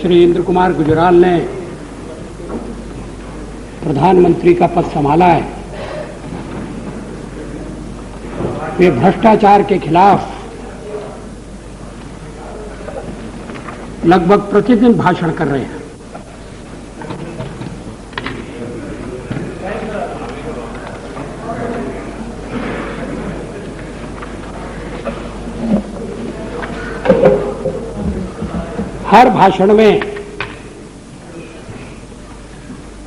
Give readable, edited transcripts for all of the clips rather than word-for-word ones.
श्री इंद्र कुमार गुजराल ने प्रधानमंत्री का पद संभाला है, वे भ्रष्टाचार के खिलाफ लगभग प्रतिदिन भाषण कर रहे हैं। हर भाषण में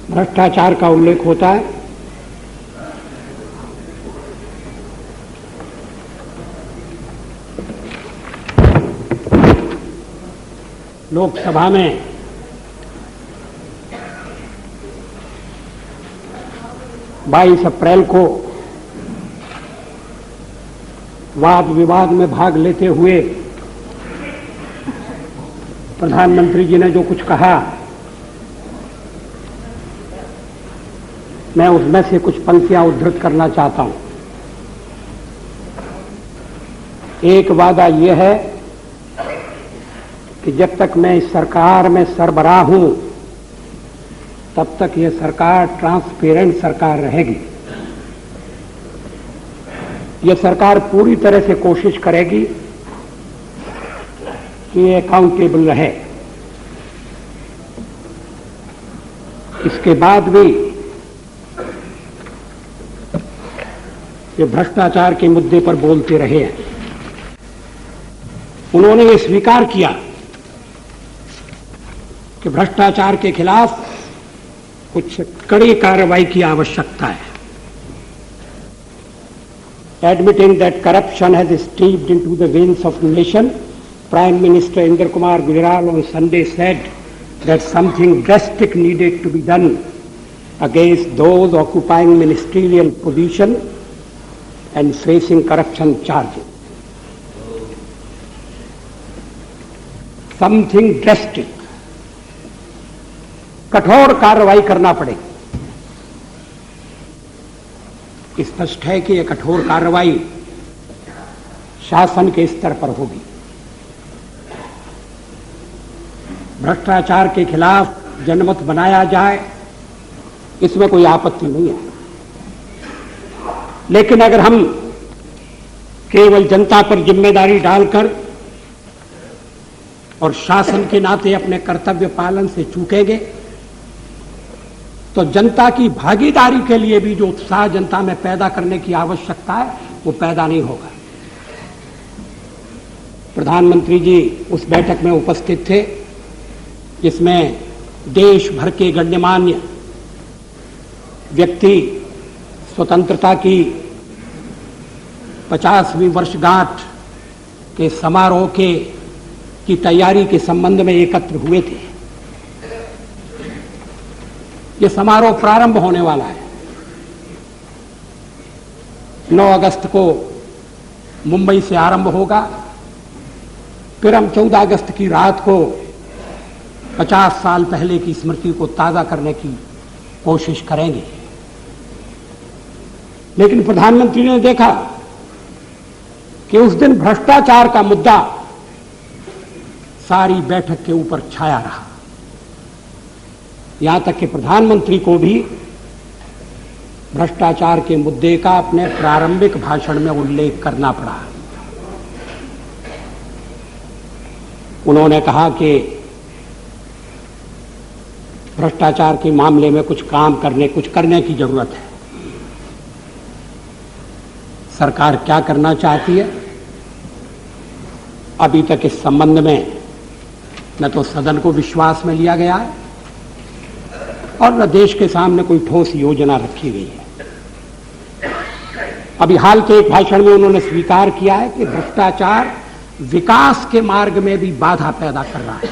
भ्रष्टाचार का उल्लेख होता है। लोकसभा में बाईस अप्रैल को वाद विवाद में भाग लेते हुए प्रधानमंत्री जी ने जो कुछ कहा, मैं उसमें से कुछ पंक्तियां उद्धृत करना चाहता हूं। एक वादा यह है कि जब तक मैं इस सरकार में सरबराह हूं, तब तक यह सरकार ट्रांसपेरेंट सरकार रहेगी। यह सरकार पूरी तरह से कोशिश करेगी कि ये अकाउंटेबल रहे। इसके बाद भी ये भ्रष्टाचार के मुद्दे पर बोलते रहे हैं। उन्होंने ये स्वीकार किया कि भ्रष्टाचार के खिलाफ कुछ कड़ी कार्रवाई की आवश्यकता है। Admitting that corruption has steeped into the veins of the nation, Prime Minister Indra Kumar Gujaral on Sunday said that something drastic needed to be done against those occupying ministerial position and facing corruption charges. Something drastic, कठोर कार्रवाई करना पड़ेगी। स्पष्ट है कि यह कठोर कार्रवाई शासन के स्तर पर होगी। भ्रष्टाचार के खिलाफ जनमत बनाया जाए, इसमें कोई आपत्ति नहीं है। लेकिन अगर हम केवल जनता पर जिम्मेदारी डालकर और शासन के नाते अपने कर्तव्य पालन से चूकेंगे, तो जनता की भागीदारी के लिए भी जो उत्साह जनता में पैदा करने की आवश्यकता है, वो पैदा नहीं होगा। प्रधानमंत्री जी उस बैठक में उपस्थित थे जिसमें देश भर के गण्यमान्य व्यक्ति स्वतंत्रता की 50वीं वर्षगांठ के समारोह की तैयारी के संबंध में एकत्र हुए थे। यह समारोह प्रारंभ होने वाला है। 9 अगस्त को मुंबई से आरंभ होगा। फिर हम 14 अगस्त की रात को 50 साल पहले की स्मृति को ताजा करने की कोशिश करेंगे। लेकिन प्रधानमंत्री ने देखा कि उस दिन भ्रष्टाचार का मुद्दा सारी बैठक के ऊपर छाया रहा। यहां तक कि प्रधानमंत्री को भी भ्रष्टाचार के मुद्दे का अपने प्रारंभिक भाषण में उल्लेख करना पड़ा। उन्होंने कहा कि भ्रष्टाचार के मामले में कुछ करने की जरूरत है। सरकार क्या करना चाहती है, अभी तक इस संबंध में न तो सदन को विश्वास में लिया गया है और न देश के सामने कोई ठोस योजना रखी गई है। अभी हाल के एक भाषण में उन्होंने स्वीकार किया है कि भ्रष्टाचार विकास के मार्ग में भी बाधा पैदा कर रहा है।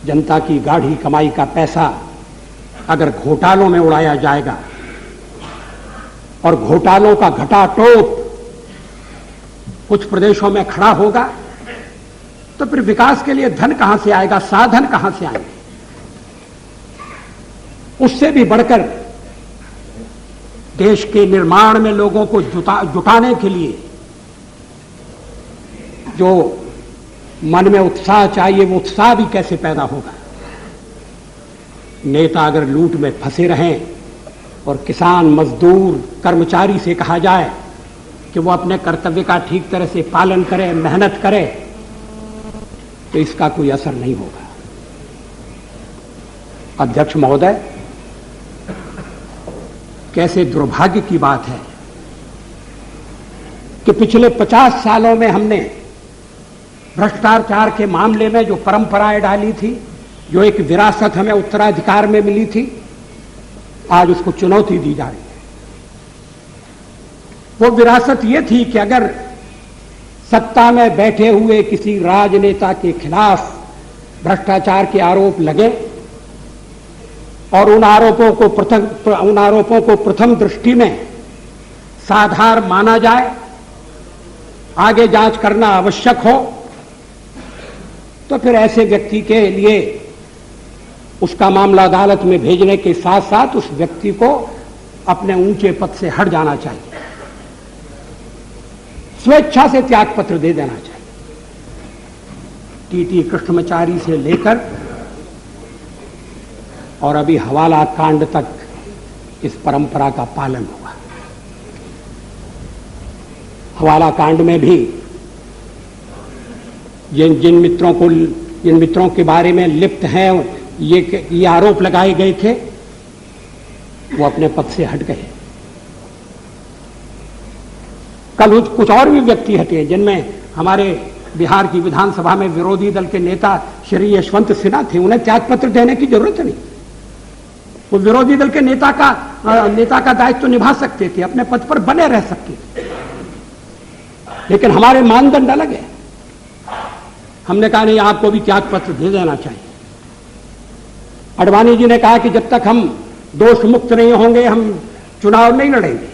जनता की गाढ़ी कमाई का पैसा अगर घोटालों में उड़ाया जाएगा और घोटालों का घटाटोप कुछ प्रदेशों में खड़ा होगा, तो फिर विकास के लिए धन कहां से आएगा, साधन कहां से आएंगे। उससे भी बढ़कर देश के निर्माण में लोगों को जुटाने के लिए जो मन में उत्साह चाहिए, वो उत्साह भी कैसे पैदा होगा? नेता अगर लूट में फंसे रहें और किसान, मजदूर, कर्मचारी से कहा जाए कि वो अपने कर्तव्य का ठीक तरह से पालन करे, मेहनत करे, तो इसका कोई असर नहीं होगा। अध्यक्ष महोदय, कैसे दुर्भाग्य की बात है कि पिछले 50 सालों में हमने भ्रष्टाचार के मामले में जो परंपराएं डाली थी, जो एक विरासत हमें उत्तराधिकार में मिली थी, आज उसको चुनौती दी जा रही है। वो विरासत ये थी कि अगर सत्ता में बैठे हुए किसी राजनेता के खिलाफ भ्रष्टाचार के आरोप लगे और उन आरोपों को प्रथम दृष्टि में साधार माना जाए, आगे जांच करना आवश्यक हो, तो फिर ऐसे व्यक्ति के लिए उसका मामला अदालत में भेजने के साथ साथ उस व्यक्ति को अपने ऊंचे पद से हट जाना चाहिए, स्वेच्छा से त्याग पत्र दे देना चाहिए। टीटी कृष्णमाचारी से लेकर और अभी हवाला कांड तक इस परंपरा का पालन हुआ। हवाला कांड में भी जिन मित्रों के बारे में लिप्त हैं, ये आरोप लगाए गए थे, वो अपने पद से हट गए। कल कुछ और भी व्यक्ति हटे, जिनमें हमारे बिहार की विधानसभा में विरोधी दल के नेता श्री यशवंत सिन्हा थे। उन्हें त्यागपत्र देने की जरूरत नहीं, वो विरोधी दल के नेता का दायित्व तो निभा सकते थे, अपने पद पर बने रह सकते थे, लेकिन हमारे मानदंड अलग है। हमने कहा नहीं, आपको भी त्यागपत्र दे देना चाहिए। आडवाणी जी ने कहा कि जब तक हम दोष मुक्त नहीं होंगे, हम चुनाव नहीं लड़ेंगे।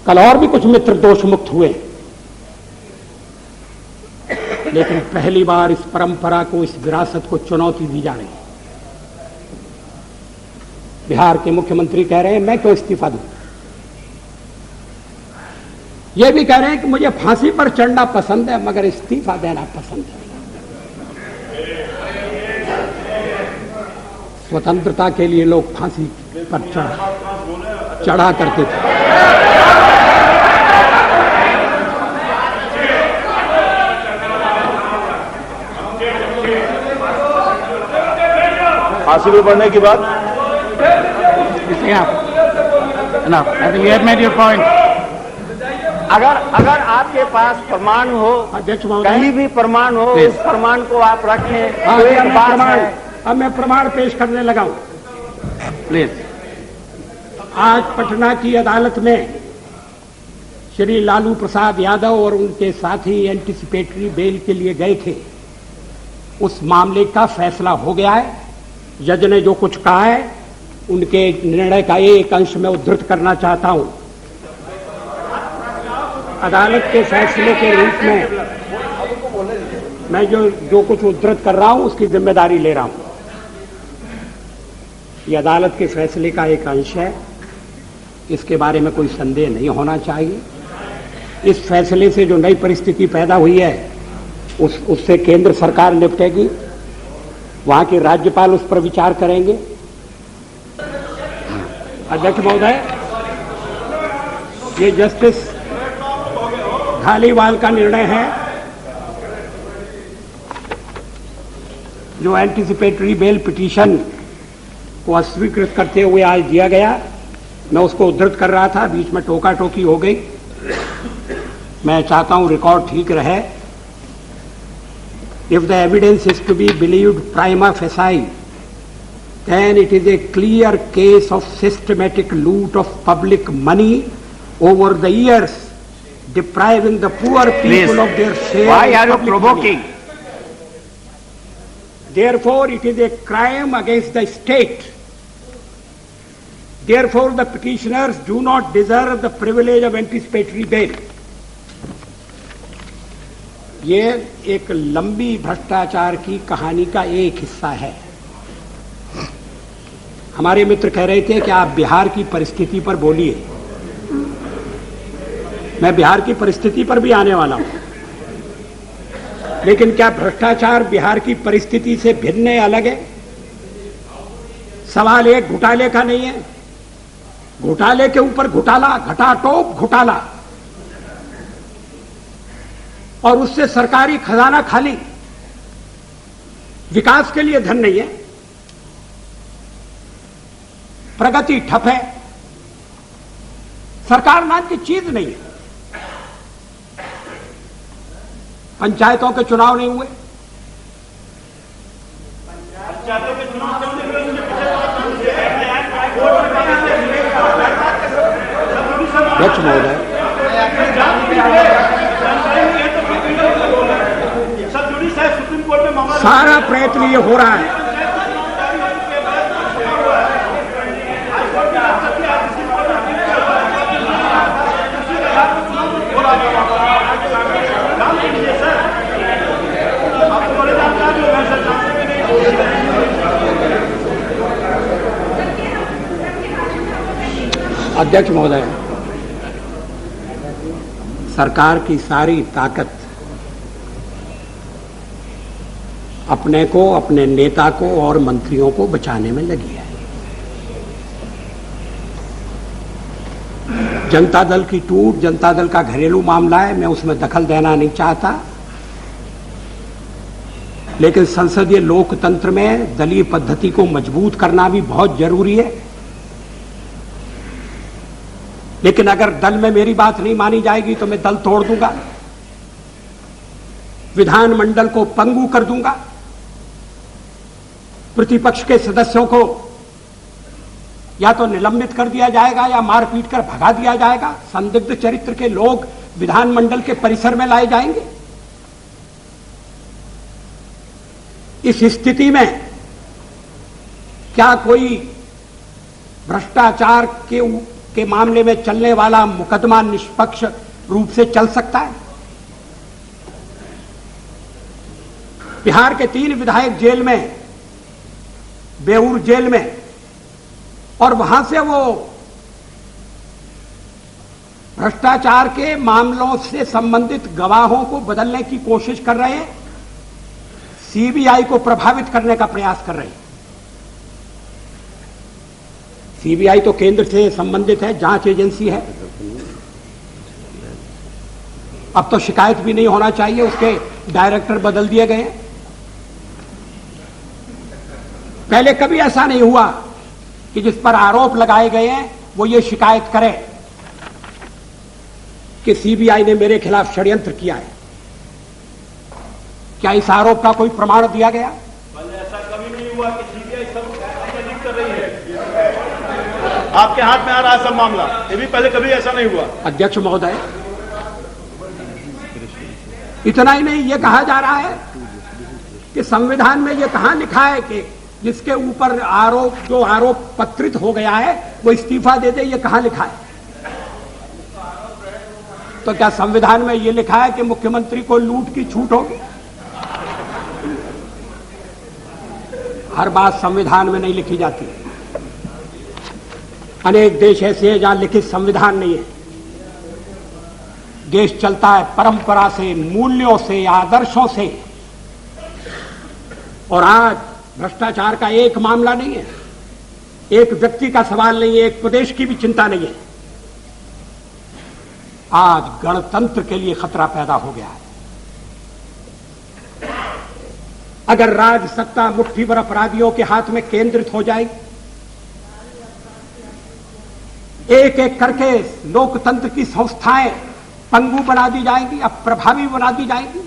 कल और भी कुछ मित्र दोष मुक्त हुए, लेकिन पहली बार इस परंपरा को, इस विरासत को चुनौती दी जा रही है। बिहार के मुख्यमंत्री कह रहे हैं मैं क्यों इस्तीफा दूं। ये भी कह रहे हैं कि मुझे फांसी पर चढ़ना पसंद है, मगर इस्तीफा देना पसंद है। स्वतंत्रता के लिए लोग फांसी पर चढ़ा करते थे। फांसी पर बढ़ने के बाद अगर आपके पास प्रमाण हो, अध्यक्ष कहीं भी प्रमाण हो, उस प्रमाण को आप रखें। हाँ, अब मैं प्रमाण पेश करने लगा हूं। प्लीज। आज पटना की अदालत में श्री लालू प्रसाद यादव और उनके साथी एंटीसिपेटरी बेल के लिए गए थे। उस मामले का फैसला हो गया है। जज ने जो कुछ कहा है, उनके निर्णय का एक अंश मैं उद्धृत करना चाहता हूं। अदालत के फैसले के रूप में मैं जो कुछ उद्धृत कर रहा हूं, उसकी जिम्मेदारी ले रहा हूं। यह अदालत के फैसले का एक अंश है, इसके बारे में कोई संदेह नहीं होना चाहिए। इस फैसले से जो नई परिस्थिति पैदा हुई है, उससे केंद्र सरकार निपटेगी, वहां के राज्यपाल उस पर विचार करेंगे। अध्यक्ष महोदय, ये जस्टिस धालीवाल का निर्णय है, जो एंटीसिपेटरी बेल पिटीशन को अस्वीकृत करते हुए आज दिया गया। मैं उसको उद्धृत कर रहा था, बीच में टोका टोकी हो गई। मैं चाहता हूं रिकॉर्ड ठीक रहे। If the evidence is to be believed prima facie, then it is a clear case of systematic loot of public money over the years, depriving the poor people of their share. Why are you provoking? Therefore, it is a crime against the state. Therefore, the petitioners do not deserve the privilege of anticipatory bail. ये एक लंबी भ्रष्टाचार की कहानी का एक हिस्सा है। हमारे मित्र कह रहे थे कि आप बिहार की परिस्थिति पर बोलिए। मैं बिहार की परिस्थिति पर भी आने वाला हूं। लेकिन क्या भ्रष्टाचार बिहार की परिस्थिति से भिन्न है, अलग है? सवाल एक घोटाले का नहीं है, घोटाले के ऊपर घोटाला, घटाटोप घोटाला, और उससे सरकारी खजाना खाली, विकास के लिए धन नहीं है, प्रगति ठप है, सरकार नाम की चीज नहीं है। पंचायतों के चुनाव नहीं हुए, पंचायतों के चुनाव अध्यक्ष महोदय, सुप्रीम कोर्ट में मामला सारा प्रयत्न ये हो रहा है। अध्यक्ष महोदय, सरकार की सारी ताकत अपने को, अपने नेता को और मंत्रियों को बचाने में लगी है। जनता दल की टूट, जनता दल का घरेलू मामला है, मैं उसमें दखल देना नहीं चाहता, लेकिन संसदीय लोकतंत्र में दलीय पद्धति को मजबूत करना भी बहुत जरूरी है। लेकिन अगर दल में मेरी बात नहीं मानी जाएगी तो मैं दल तोड़ दूंगा, विधानमंडल को पंगु कर दूंगा, प्रतिपक्ष के सदस्यों को या तो निलंबित कर दिया जाएगा या मार पीट कर भगा दिया जाएगा, संदिग्ध चरित्र के लोग विधानमंडल के परिसर में लाए जाएंगे। इस स्थिति में क्या कोई भ्रष्टाचार के मामले में चलने वाला मुकदमा निष्पक्ष रूप से चल सकता है? बिहार के 3 विधायक जेल में, बेऊर जेल में, और वहां से वो भ्रष्टाचार के मामलों से संबंधित गवाहों को बदलने की कोशिश कर रहे हैं, सीबीआई को प्रभावित करने का प्रयास कर रहे हैं। सीबीआई तो केंद्र से संबंधित है, जांच एजेंसी है, अब तो शिकायत भी नहीं होना चाहिए, उसके डायरेक्टर बदल दिए गए हैं। पहले कभी ऐसा नहीं हुआ कि जिस पर आरोप लगाए गए हैं वो ये शिकायत करे कि सीबीआई ने मेरे खिलाफ षड्यंत्र किया है। क्या इस आरोप का कोई प्रमाण दिया गया? ऐसा कभी नहीं हुआ कि सीबीआई सब कर रही है, आपके हाथ में आ रहा है सब मामला, ये भी पहले कभी ऐसा नहीं हुआ। अध्यक्ष महोदय, इतना ही नहीं, ये कहा जा रहा है कि संविधान में ये कहां लिखा है कि जिसके ऊपर आरोप, जो आरोप पत्रित हो गया है वो इस्तीफा दे दे, ये कहां लिखा है? तो क्या संविधान में ये लिखा है कि मुख्यमंत्री को लूट की छूट होगी? हर बात संविधान में नहीं लिखी जाती। अनेक देश ऐसे हैं जहां लिखित संविधान नहीं है। देश चलता है परंपरा से, मूल्यों से, आदर्शों से, और आज भ्रष्टाचार का एक मामला नहीं है, एक व्यक्ति का सवाल नहीं है, एक प्रदेश की भी चिंता नहीं है। आज गणतंत्र के लिए खतरा पैदा हो गया है। अगर राज सत्ता मुट्ठी भर अपराधियों के हाथ में केंद्रित हो जाएगी, एक एक करके लोकतंत्र की संस्थाएं पंगु बना दी जाएंगी, अप्रभावी बना दी जाएंगी,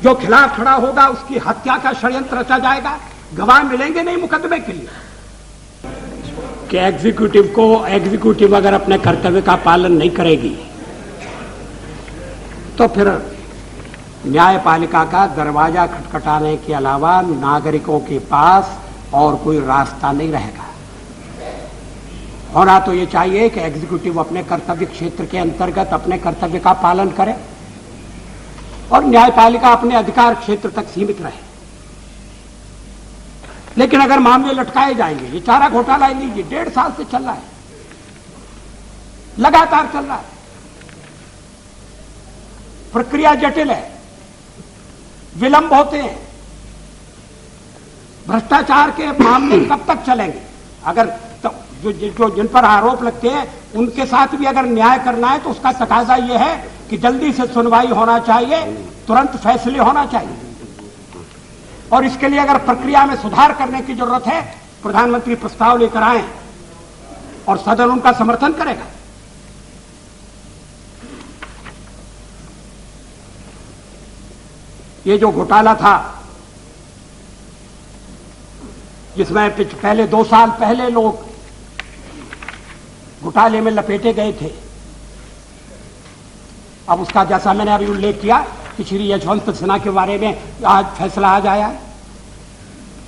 जो खिलाफ खड़ा होगा उसकी हत्या का षड्यंत्र रचा जाएगा, गवाह मिलेंगे नहीं मुकदमे के लिए। कि एग्जीक्यूटिव अगर अपने कर्तव्य का पालन नहीं करेगी तो फिर न्यायपालिका का दरवाजा खटखटाने के अलावा नागरिकों के पास और कोई रास्ता नहीं रहेगा। होना तो ये चाहिए कि एग्जीक्यूटिव अपने कर्तव्य क्षेत्र के अंतर्गत अपने कर्तव्य का पालन करे और न्यायपालिका अपने अधिकार क्षेत्र तक सीमित रहे। लेकिन अगर मामले लटकाए जाएंगे, ये चारा घोटाला लीजिए, 1.5 साल से चल रहा है, लगातार चल रहा है। प्रक्रिया जटिल है, विलंब होते हैं, भ्रष्टाचार के मामले कब तक चलेंगे? अगर तो जो जिन पर आरोप लगते हैं उनके साथ भी अगर न्याय करना है तो उसका तकाजा यह है कि जल्दी से सुनवाई होना चाहिए, तुरंत फैसले होना चाहिए। और इसके लिए अगर प्रक्रिया में सुधार करने की जरूरत है, प्रधानमंत्री प्रस्ताव लेकर आए और सदन उनका समर्थन करेगा। ये जो घोटाला था जिसमें पहले 2 साल पहले लोग घोटाले में लपेटे गए थे, अब उसका जैसा मैंने अभी उल्लेख किया कि श्री यशवंत सिन्हा के बारे में आज फैसला आ जाया,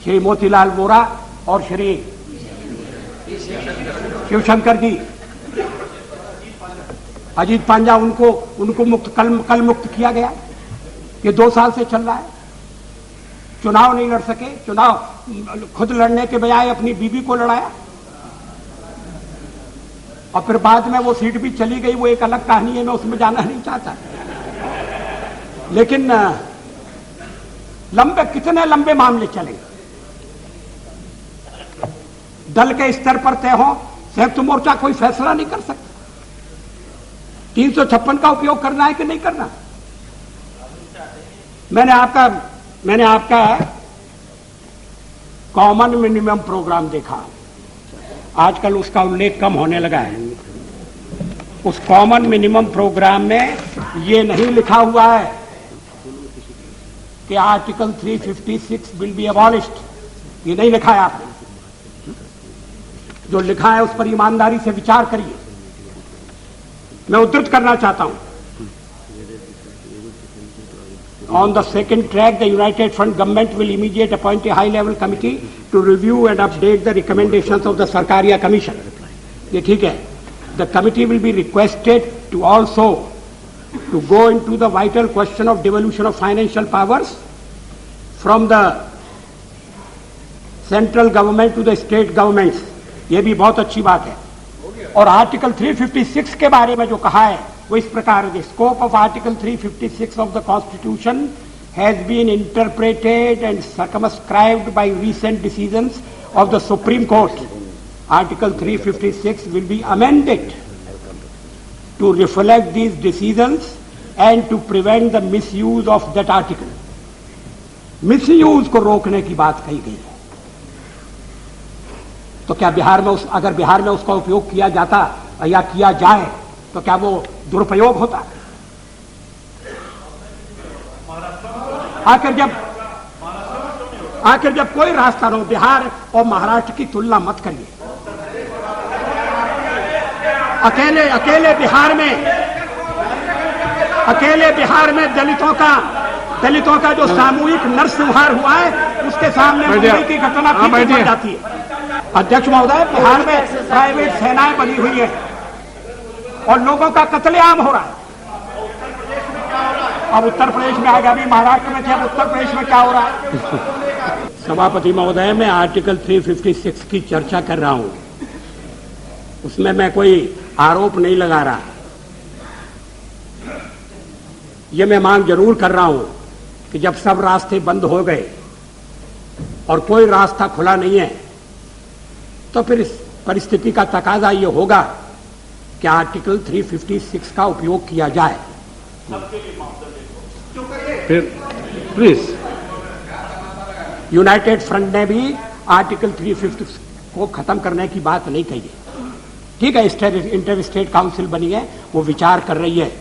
श्री मोतीलाल वोरा और श्री शिवशंकर जी, अजीत पांजा, उनको मुक्त कल मुक्त किया गया। ये 2 साल से चल रहा है। चुनाव नहीं लड़ सके, चुनाव खुद लड़ने के बजाय अपनी बीवी को लड़ाया और फिर बाद में वो सीट भी चली गई, वो एक अलग कहानी है, मैं उसमें जाना नहीं चाहता। लेकिन कितने लंबे मामले चलेंगे? दल के स्तर पर तय हो, संयुक्त मोर्चा कोई फैसला नहीं कर सकता। 356 का उपयोग करना है कि नहीं करना? मैंने आपका कॉमन मिनिमम प्रोग्राम देखा, आजकल उसका उल्लेख कम होने लगा है। उस कॉमन मिनिमम प्रोग्राम में ये नहीं लिखा हुआ है कि आर्टिकल 356 विल बी अबॉलिश्ड, ये नहीं लिखा है आपने। जो लिखा है उस पर ईमानदारी से विचार करिए। मैं उद्धृत करना चाहता हूं, On the second track, the United Front government will immediately appoint a high-level committee to review and update the recommendations of the Sarkaria Commission. ये ठीक है. The committee will be requested to also to go into the vital question of devolution of financial powers from the central government to the state governments. ये भी बहुत अच्छी बात है. और आर्टिकल 356 के बारे में जो कहा है वो इस प्रकार है, scope of article 356 of the constitution has been interpreted and circumscribed by recent decisions of the Supreme Court. Article 356 will be amended to reflect these decisions and to prevent the misuse of that article. Misuse को रोकने की बात कही गई है. तो क्या अगर बिहार में उसका उपयोग किया जाता या किया जाए तो क्या वो दुरुपयोग होता? आखिर जब कोई रास्ता न हो, बिहार और महाराष्ट्र की तुलना मत करिए. अकेले बिहार में दलितों का जो सामूहिक नरसंहार हुआ है उसके सामने मुंबई की घटना फिर बन जाती है. अध्यक्ष महोदय, बिहार में प्राइवेट सेनाएं बनी हुई है और लोगों का कत्लेआम हो रहा है. अब उत्तर प्रदेश में आ गया, अभी महाराष्ट्र में थे, अब उत्तर प्रदेश में क्या हो रहा है? सभापति महोदय, मैं आर्टिकल 356 की चर्चा कर रहा हूं. उसमें मैं कोई आरोप नहीं लगा रहा. यह मैं मांग जरूर कर रहा हूं कि जब सब रास्ते बंद हो गए और कोई रास्ता खुला नहीं है तो फिर इस परिस्थिति का तकाजा ये होगा कि आर्टिकल 356 का उपयोग किया जाए. फिर प्लीज. यूनाइटेड फ्रंट ने भी आर्टिकल 356 को खत्म करने की बात नहीं कही है. ठीक है, इंटर स्टेट काउंसिल बनी है, वो विचार कर रही है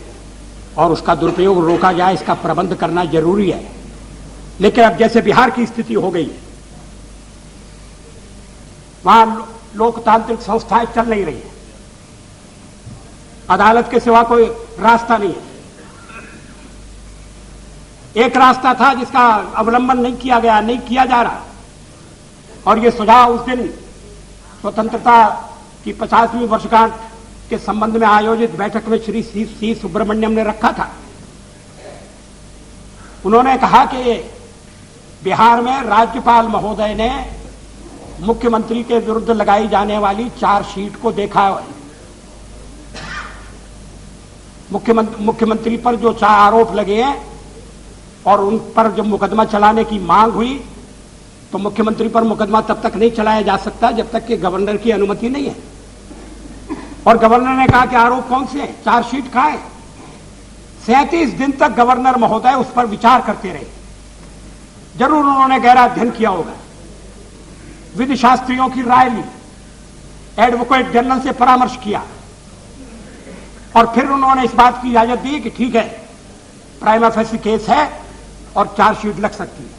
और उसका दुरुपयोग रोका जाए, इसका प्रबंध करना जरूरी है. लेकिन अब जैसे बिहार की स्थिति हो गई है, वहां लोकतांत्रिक संस्थाएं चल नहीं रही है, अदालत के सिवा कोई रास्ता नहीं है. एक रास्ता था जिसका अवलंबन नहीं किया जा रहा. और ये सुझाव उस दिन स्वतंत्रता की 50वीं वर्षगांठ के संबंध में आयोजित बैठक में श्री सी सुब्रमण्यम ने रखा था. उन्होंने कहा कि बिहार में राज्यपाल महोदय ने मुख्यमंत्री के विरुद्ध लगाई जाने वाली चार्जशीट को देखा है. मुख्यमंत्री पर जो 4 आरोप लगे हैं और उन पर जब मुकदमा चलाने की मांग हुई तो मुख्यमंत्री पर मुकदमा तब तक नहीं चलाया जा सकता जब तक कि गवर्नर की अनुमति नहीं है। और गवर्नर ने कहा कि आरोप कौन से हैं, चार्जशीट कहां है। 37 दिन तक गवर्नर महोदय उस पर विचार करते रहे। जरूर उन्होंने गहरा अध्ययन किया होगा, विधि शास्त्रियों की राय ली, एडवोकेट जनरल से परामर्श किया और फिर उन्होंने इस बात की इजाजत दी कि ठीक है, प्राइमा फेसी केस है और चार्जशीट लग सकती है।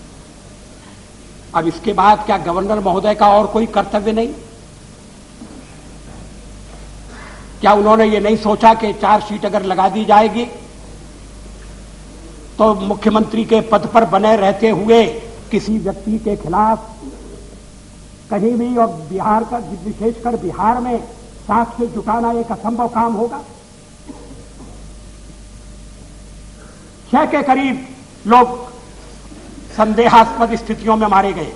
अब इसके बाद क्या गवर्नर महोदय का और कोई कर्तव्य नहीं? क्या उन्होंने ये नहीं सोचा कि चार्जशीट अगर लगा दी जाएगी तो मुख्यमंत्री के पद पर बने रहते हुए किसी व्यक्ति के खिलाफ कहीं भी, और बिहार का, विशेषकर बिहार में साक्ष्य जुटाना एक असंभव काम होगा। 6 के करीब लोग संदेहास्पद स्थितियों में मारे गए।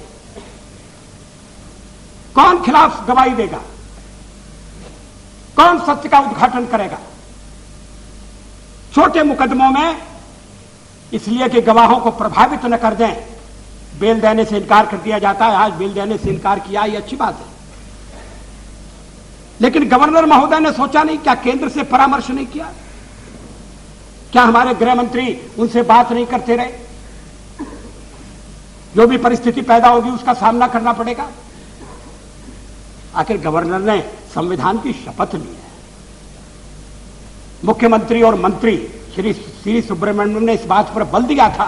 कौन खिलाफ गवाही देगा? कौन सत्य का उद्घाटन करेगा? छोटे मुकदमों में इसलिए कि गवाहों को प्रभावित न कर दें, बेल देने से इनकार कर दिया जाता है। आज बेल देने से इनकार किया, ये अच्छी बात है, लेकिन गवर्नर महोदय ने सोचा नहीं? क्या केंद्र से परामर्श नहीं किया? क्या हमारे गृह मंत्री उनसे बात नहीं करते रहे? जो भी परिस्थिति पैदा होगी उसका सामना करना पड़ेगा। आखिर गवर्नर ने संविधान की शपथ ली है। मुख्यमंत्री और मंत्री श्री सुब्रमण्यम ने इस बात पर बल दिया था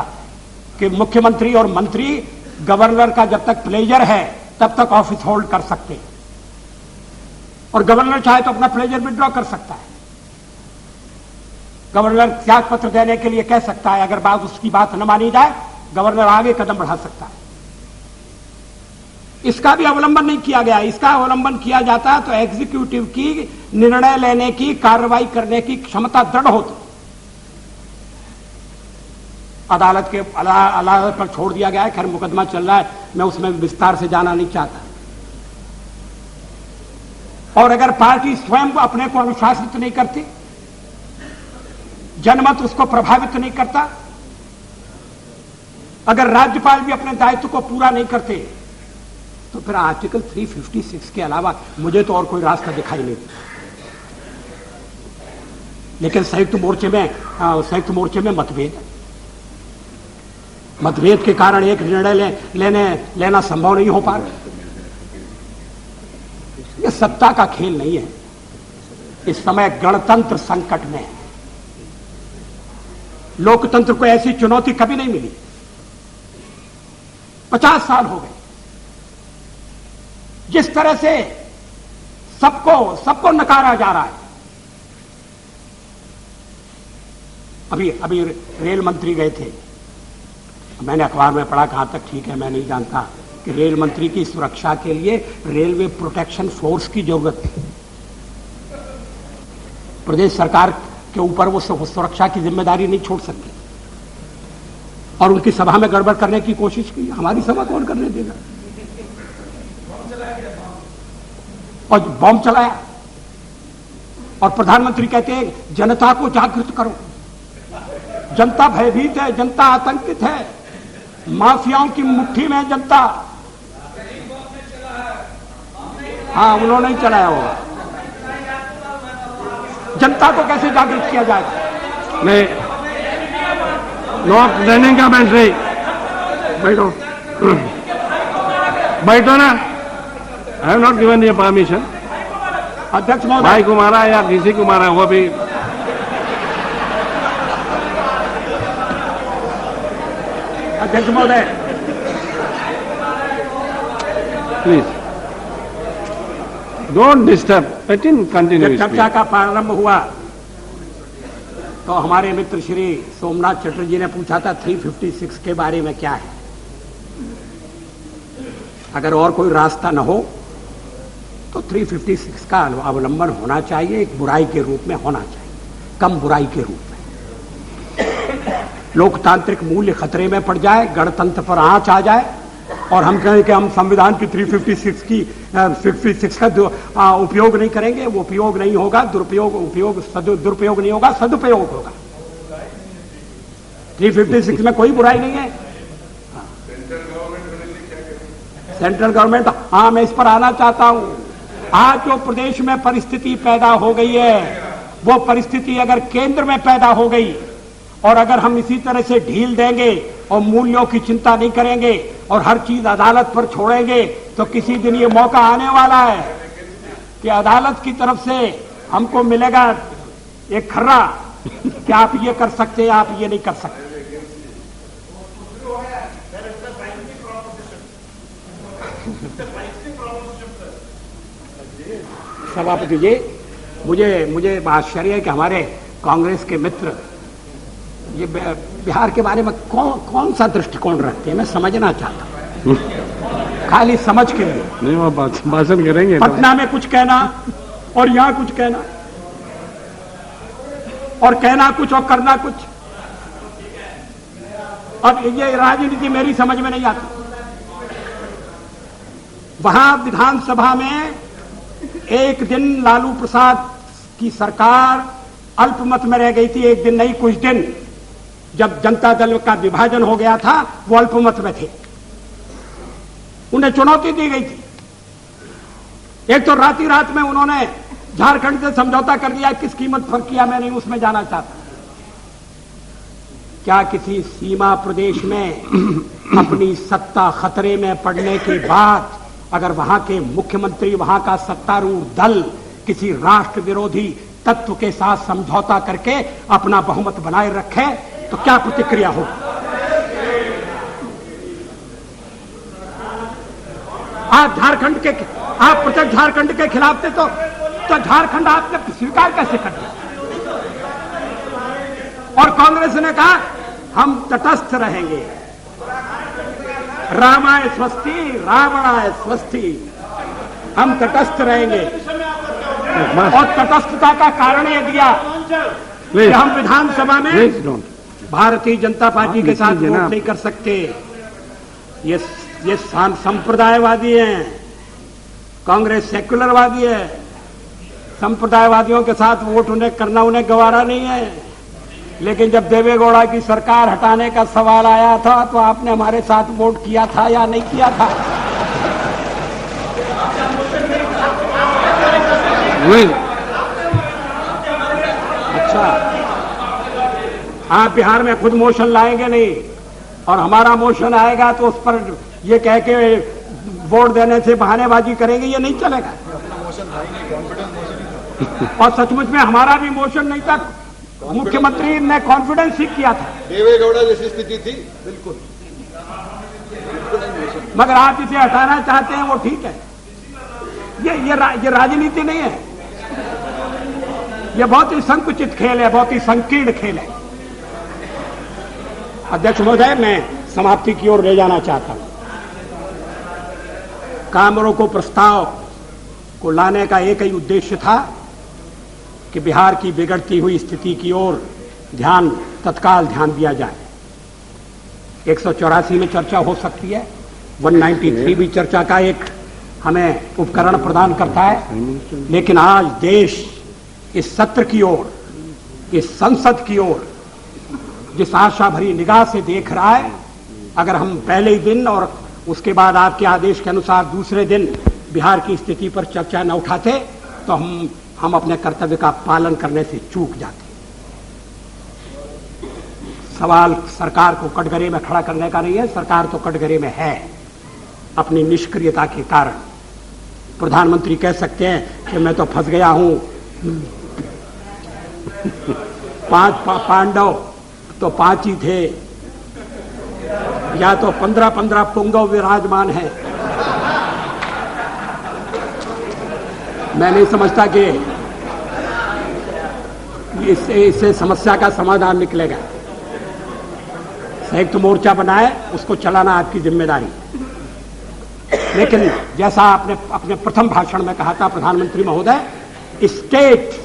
कि मुख्यमंत्री और मंत्री गवर्नर का जब तक प्लेजर है तब तक ऑफिस होल्ड कर सकते हैं, और गवर्नर चाहे तो अपना प्लेजर विड्रॉ कर सकता है। गवर्नर त्याग पत्र देने के लिए कह सकता है, अगर उसकी बात न मानी जाए गवर्नर आगे कदम बढ़ा सकता है। इसका भी अवलंबन नहीं किया गया। इसका अवलंबन किया जाता है तो एग्जीक्यूटिव की निर्णय लेने की, कार्रवाई करने की क्षमता दृढ़ होती। अदालत पर छोड़ दिया गया है। खैर मुकदमा चल रहा है, मैं उसमें विस्तार से जाना नहीं चाहता। और अगर पार्टी स्वयं अपने को अनुशासित नहीं करती, जनमत उसको प्रभावित नहीं करता, अगर राज्यपाल भी अपने दायित्व को पूरा नहीं करते, तो फिर आर्टिकल 356 के अलावा मुझे तो और कोई रास्ता दिखाई नहीं देता। लेकिन संयुक्त मोर्चे में मतभेद के कारण एक निर्णय लेना संभव नहीं हो पा रहा। यह सत्ता का खेल नहीं है। इस समय गणतंत्र संकट में है। लोकतंत्र को ऐसी चुनौती कभी नहीं मिली। 50 साल हो गए। जिस तरह से सबको नकारा जा रहा है। अभी रेल मंत्री गए थे, मैंने अखबार में पढ़ा, कहां तक ठीक है मैं नहीं जानता, कि रेल मंत्री की सुरक्षा के लिए रेलवे प्रोटेक्शन फोर्स की जरूरत थी। प्रदेश सरकार के ऊपर वो सुरक्षा की जिम्मेदारी नहीं छोड़ सकती, और उनकी सभा में गड़बड़ करने की कोशिश की। हमारी सभा कौन करने देगा? और बॉम्ब चलाया, और प्रधानमंत्री कहते हैं जनता को जागृत करो। जनता भयभीत है, जनता आतंकित है, माफियाओं की मुट्ठी में जनता। हाँ, उन्होंने ही चलाया होगा। जनता को कैसे जागृत किया जाएगा? नहीं, नॉट रनिंग का बैठ रही, बैठो बैठो ना। I have not given you permission. अध्यक्ष महोदय, भाई को मारा या किसी को मारा, वो भी अध्यक्ष महोदय, please don't disturb. Let him continue. चर्चा का प्रारंभ हुआ तो हमारे मित्र श्री सोमनाथ चटर्जी ने पूछा था 356 के बारे में क्या है। अगर और कोई रास्ता न हो तो 356 का अवलंबन होना चाहिए, एक बुराई के रूप में होना चाहिए, कम बुराई के रूप में। लोकतांत्रिक मूल्य खतरे में पड़ जाए, गणतंत्र पर आंच आ जाए, और हम कहें कि हम संविधान की 356 की 56 का उपयोग नहीं करेंगे, वो उपयोग नहीं होगा, दुरुपयोग नहीं होगा, सदुपयोग होगा। 356 में कोई बुराई नहीं है। सेंट्रल गवर्नमेंट, हाँ मैं इस पर आना चाहता हूं। आज जो प्रदेश में परिस्थिति पैदा हो गई है, वो परिस्थिति अगर केंद्र में पैदा हो गई और अगर हम इसी तरह से ढील देंगे और मूल्यों की चिंता नहीं करेंगे और हर चीज अदालत पर छोड़ेंगे, तो किसी दिन ये मौका आने वाला है कि अदालत की तरफ से हमको मिलेगा एक खर्रा कि आप ये कर सकते हैं, आप ये नहीं कर सकते। सभापति जी, मुझे आश्चर्य है कि हमारे कांग्रेस के मित्र ये बिहार के बारे में कौन सा दृष्टिकोण रखते हैं, मैं समझना चाहता हूं। खाली समझ के लिए नहीं, वो भाषण करेंगे। पटना में कुछ कहना और यहां कुछ कहना, और कहना कुछ और करना कुछ। अब ये राजनीति मेरी समझ में नहीं आती। वहां विधानसभा में एक दिन लालू प्रसाद की सरकार अल्पमत में रह गई थी, एक दिन नहीं कुछ दिन। जब जनता दल का विभाजन हो गया था, वो अल्पमत में थे, उन्हें चुनौती दी गई थी। एक तो रात में उन्होंने झारखंड से समझौता कर दिया, किस कीमत पर किया मैं नहीं उसमें जाना चाहता। क्या किसी सीमा प्रदेश में अपनी सत्ता खतरे में पड़ने के बाद अगर वहां के मुख्यमंत्री, वहां का सत्तारूढ़ दल किसी राष्ट्र विरोधी तत्व के साथ समझौता करके अपना बहुमत बनाए रखे, तो क्या प्रतिक्रिया हो? आप प्रत्यक्ष झारखंड के खिलाफ थे, तो झारखंड आपने स्वीकार कैसे कर दिया? और कांग्रेस ने कहा हम तटस्थ रहेंगे, रामाय स्वस्ति रावणाय स्वस्ति, हम तटस्थ रहेंगे। और तटस्थता का कारण यह दिया कि हम विधानसभा में भारतीय जनता पार्टी के साथ वोट नहीं कर सकते। ये संप्रदायवादी हैं, कांग्रेस सेक्युलरवादी है। संप्रदायवादियों के साथ वोट करना उन्हें गवारा नहीं है। लेकिन जब देवेगौड़ा की सरकार हटाने का सवाल आया था, तो आपने हमारे साथ वोट किया था या नहीं किया था? अच्छा, आप बिहार में खुद मोशन लाएंगे नहीं, और हमारा मोशन आएगा तो उस पर ये कह के वोट देने से बहानेबाजी करेंगे, ये नहीं चलेगा। और सचमुच में हमारा भी मोशन नहीं था, मुख्यमंत्री ने कॉन्फिडेंस ही किया था। देवेगौड़ा जैसी स्थिति थी, बिल्कुल। मगर आप इसे हटाना चाहते हैं, वो ठीक है। ये राजनीति नहीं है, ये बहुत ही संकुचित खेल है, बहुत ही संकीर्ण खेल है। अध्यक्ष महोदय, मैं समाप्ति की ओर ले जाना चाहता हूं। कामरों को प्रस्ताव को लाने का एक ही उद्देश्य था कि बिहार की बिगड़ती हुई स्थिति की ओर तत्काल ध्यान दिया जाए। 184 में चर्चा हो सकती है, 193 भी चर्चा का एक हमें उपकरण प्रदान करता है। लेकिन आज देश इस सत्र की ओर, इस संसद की ओर जिस आशा भरी निगाह से देख रहा है, अगर हम पहले ही दिन और उसके बाद आपके आदेश के अनुसार दूसरे दिन बिहार की स्थिति पर चर्चा न उठाते, तो हम अपने कर्तव्य का पालन करने से चूक जाते। सवाल सरकार को कटघरे में खड़ा करने का नहीं है, सरकार तो कटघरे में है अपनी निष्क्रियता के कारण। प्रधानमंत्री कह सकते हैं कि मैं तो फंस गया हूं, 5 पांडव तो 5 ही थे, या तो 15-15 पुंगव विराजमान है। मैं नहीं समझता कि इससे समस्या का समाधान निकलेगा। संयुक्त मोर्चा बनाए, उसको चलाना आपकी जिम्मेदारी। लेकिन जैसा आपने अपने प्रथम भाषण में कहा था प्रधानमंत्री महोदय, स्टेट,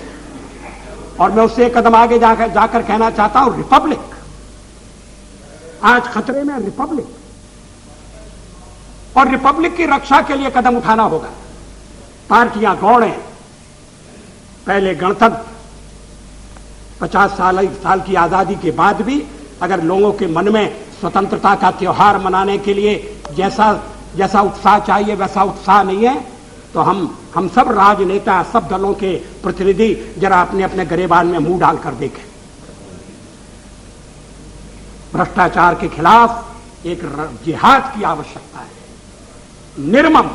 और मैं उससे एक कदम आगे जाकर कहना चाहता हूं रिपब्लिक। आज खतरे में रिपब्लिक। और रिपब्लिक की रक्षा के लिए कदम उठाना होगा। पार्टियां गौड़ हैं। पहले गणतंत्र 50 साल की आजादी के बाद भी अगर लोगों के मन में स्वतंत्रता का त्योहार मनाने के लिए जैसा उत्साह चाहिए वैसा उत्साह नहीं है, तो हम सब राजनेता, सब दलों के प्रतिनिधि जरा अपने अपने गरेबान में मुंह डालकर देखें। भ्रष्टाचार के खिलाफ एक जिहाद की आवश्यकता है, निर्मम,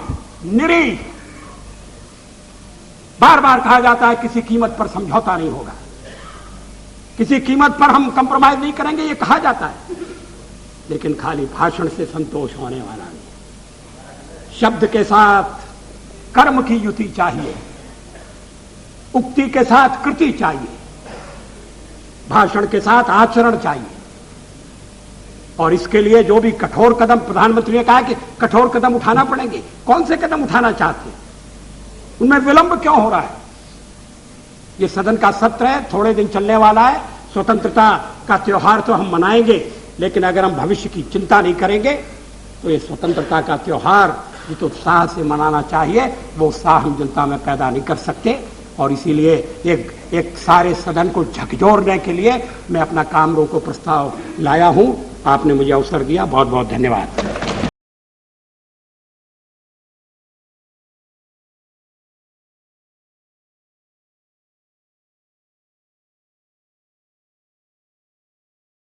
निरीह। बार बार कहा जाता है किसी कीमत पर समझौता नहीं होगा, किसी कीमत पर हम कंप्रोमाइज नहीं करेंगे, ये कहा जाता है, लेकिन खाली भाषण से संतोष होने वाला नहीं। शब्द के साथ कर्म की युति चाहिए, उक्ति के साथ कृति चाहिए, भाषण के साथ आचरण चाहिए। और इसके लिए जो भी कठोर कदम, प्रधानमंत्री ने कहा कि कठोर कदम उठाना पड़ेंगे। कौन से कदम उठाना चाहते हैं? उनमें विलंब क्यों हो रहा है? ये सदन का सत्र है, थोड़े दिन चलने वाला है। स्वतंत्रता का त्योहार तो हम मनाएंगे, लेकिन अगर हम भविष्य की चिंता नहीं करेंगे तो ये स्वतंत्रता का त्योहार जिस उत्साह से मनाना चाहिए वो उत्साह हम जनता में पैदा नहीं कर सकते। और इसीलिए एक सारे सदन को झकझोरने के लिए मैं अपना काम रोको प्रस्ताव लाया हूं। आपने मुझे अवसर दिया, बहुत बहुत धन्यवाद।